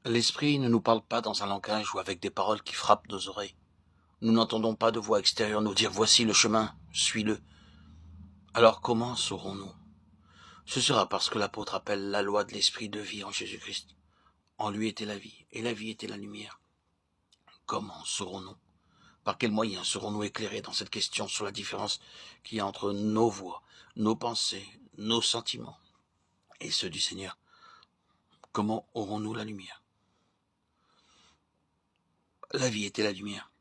L'Esprit ne nous parle pas dans un langage ou avec des paroles qui frappent nos oreilles. Nous n'entendons pas de voix extérieure nous dire « Voici le chemin, suis-le ». Alors comment saurons-nous? Ce sera parce que l'apôtre appelle la loi de l'Esprit de vie en Jésus-Christ. En lui était la vie, et la vie était la lumière. Comment saurons-nous? Par quels moyens serons-nous éclairés dans cette question sur la différence qu'il y a entre nos voix, nos pensées, nos sentiments et ceux du Seigneur? Comment aurons-nous la lumière? La vie était la lumière.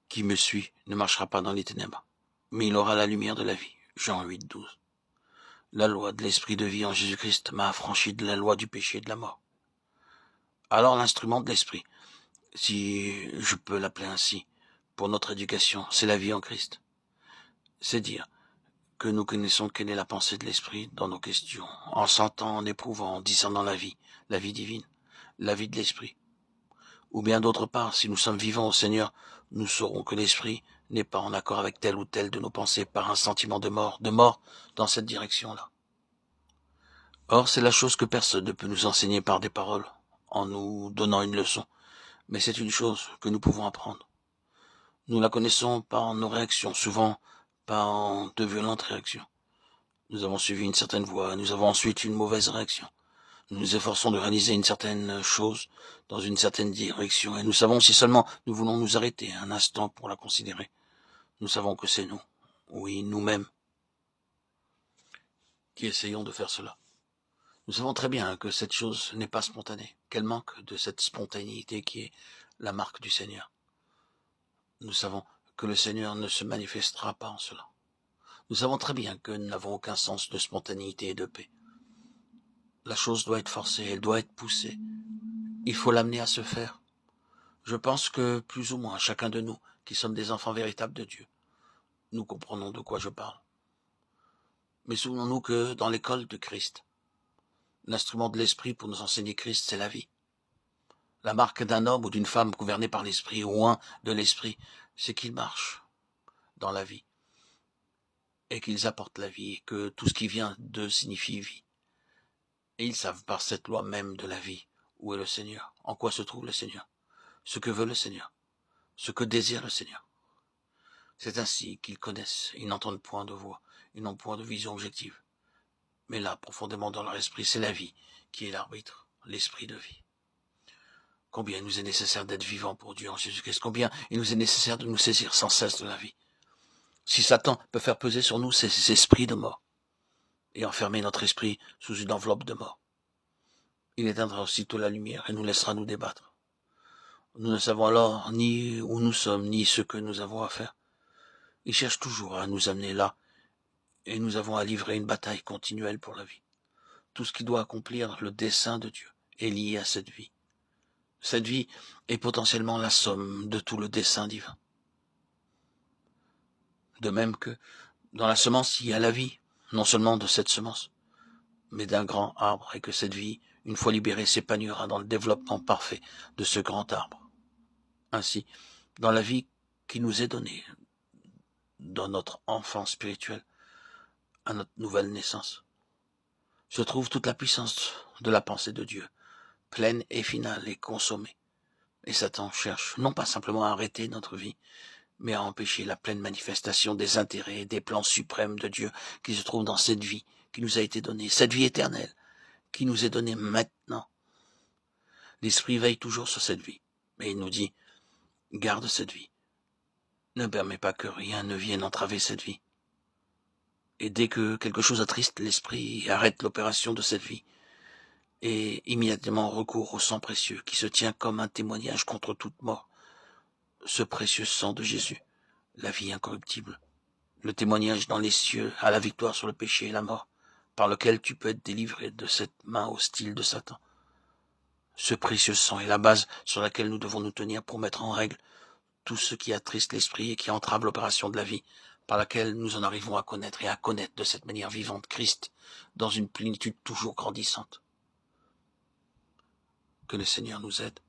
Qui me suit ne marchera pas dans les ténèbres, mais il aura la lumière de la vie. Jean 8, 12. La loi de l'Esprit de vie en Jésus-Christ m'a affranchi de la loi du péché et de la mort. Alors l'instrument de l'Esprit, si je peux l'appeler ainsi, pour notre éducation, c'est la vie en Christ. C'est dire que nous connaissons quelle est la pensée de l'Esprit dans nos questions, en sentant, en éprouvant, en discernant la vie divine, la vie de l'Esprit. Ou bien d'autre part, si nous sommes vivants au Seigneur, nous saurons que l'Esprit n'est pas en accord avec telle ou telle de nos pensées par un sentiment de mort dans cette direction-là. Or, c'est la chose que personne ne peut nous enseigner par des paroles, en nous donnant une leçon, mais c'est une chose que nous pouvons apprendre. Nous la connaissons par nos réactions, souvent par de violentes réactions. Nous avons suivi une certaine voie, nous avons ensuite une mauvaise réaction. Nous nous efforçons de réaliser une certaine chose dans une certaine direction, et nous savons si seulement nous voulons nous arrêter un instant pour la considérer. Nous savons que c'est nous, oui, nous-mêmes, qui essayons de faire cela. Nous savons très bien que cette chose n'est pas spontanée, qu'elle manque de cette spontanéité qui est la marque du Seigneur. Nous savons que le Seigneur ne se manifestera pas en cela. Nous savons très bien que nous n'avons aucun sens de spontanéité et de paix. La chose doit être forcée, elle doit être poussée. Il faut l'amener à se faire. Je pense que plus ou moins chacun de nous, qui sommes des enfants véritables de Dieu, nous comprenons de quoi je parle. Mais souvenons-nous que dans l'école de Christ, l'instrument de l'Esprit pour nous enseigner Christ, c'est la vie. La marque d'un homme ou d'une femme gouverné par l'Esprit ou un de l'Esprit, c'est qu'ils marchent dans la vie et qu'ils apportent la vie et que tout ce qui vient d'eux signifie vie. Et ils savent par cette loi même de la vie où est le Seigneur, en quoi se trouve le Seigneur, ce que veut le Seigneur, ce que désire le Seigneur. C'est ainsi qu'ils connaissent, ils n'entendent point de voix, ils n'ont point de vision objective. Mais là, profondément dans leur esprit, c'est la vie qui est l'arbitre, l'esprit de vie. Combien il nous est nécessaire d'être vivants pour Dieu en Jésus-Christ, combien il nous est nécessaire de nous saisir sans cesse de la vie. Si Satan peut faire peser sur nous ces esprits de mort et enfermer notre esprit sous une enveloppe de mort, il éteindra aussitôt la lumière et nous laissera nous débattre. Nous ne savons alors ni où nous sommes, ni ce que nous avons à faire. Il cherche toujours à nous amener là, et nous avons à livrer une bataille continuelle pour la vie. Tout ce qui doit accomplir le dessein de Dieu est lié à cette vie. Cette vie est potentiellement la somme de tout le dessein divin. De même que dans la semence, il y a la vie, non seulement de cette semence, mais d'un grand arbre, et que cette vie, une fois libérée, s'épanouira dans le développement parfait de ce grand arbre. Ainsi, dans la vie qui nous est donnée, dans notre enfance spirituelle, à notre nouvelle naissance, se trouve toute la puissance de la pensée de Dieu, pleine et finale et consommée. Et Satan cherche non pas simplement à arrêter notre vie, mais à empêcher la pleine manifestation des intérêts et des plans suprêmes de Dieu qui se trouvent dans cette vie qui nous a été donnée, cette vie éternelle qui nous est donnée maintenant. L'Esprit veille toujours sur cette vie, mais il nous dit, garde cette vie. Ne permets pas que rien ne vienne entraver cette vie. Et dès que quelque chose attriste l'Esprit, arrête l'opération de cette vie, et immédiatement recourt au sang précieux qui se tient comme un témoignage contre toute mort. Ce précieux sang de Jésus, la vie incorruptible, le témoignage dans les cieux à la victoire sur le péché et la mort, par lequel tu peux être délivré de cette main hostile de Satan. Ce précieux sang est la base sur laquelle nous devons nous tenir pour mettre en règle tout ce qui attriste l'esprit et qui entrave l'opération de la vie, par laquelle nous en arrivons à connaître et à connaître de cette manière vivante Christ, dans une plénitude toujours grandissante. Que le Seigneur nous aide.